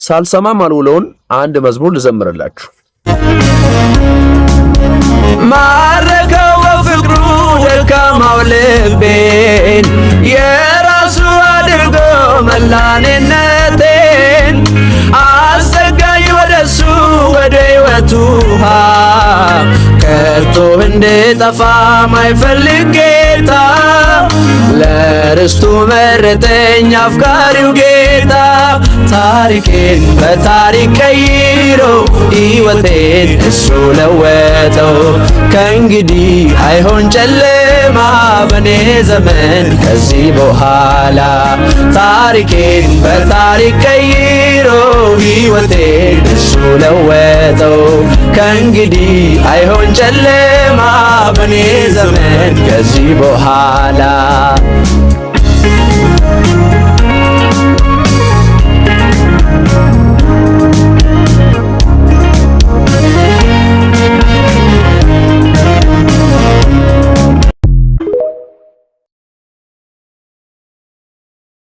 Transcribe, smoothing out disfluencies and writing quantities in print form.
ሳልሰማ ማልውለውን አንድ መዝሙር ልዘምርላችሁ። ማረከው በፍቅሩ ደካማው ልቤን የራሱ አድርጎ መላኔነቴን አሰጋኝ ወደሱ ወደ ሕይወቱ ውሃ ከቶ እንድጠፋ ማይፈልግ ጌታ ለርስቱ መረጠኝ አፍቃሪው ጌታ ታሪኬን በታሪክ ቀይሮ ሕይወቴን እሱ ለወጠው ከእንግዲህ አይሆን ጨለማ በኔ ዘመን ከዚህ በኋላ ታሪኬን በታሪክ ቀይሮ ሕይወቴን እሱ ለወጠው ከእንግዲህ አይሆን ጨለማ በኔ ዘመን ከዚህ በኋላ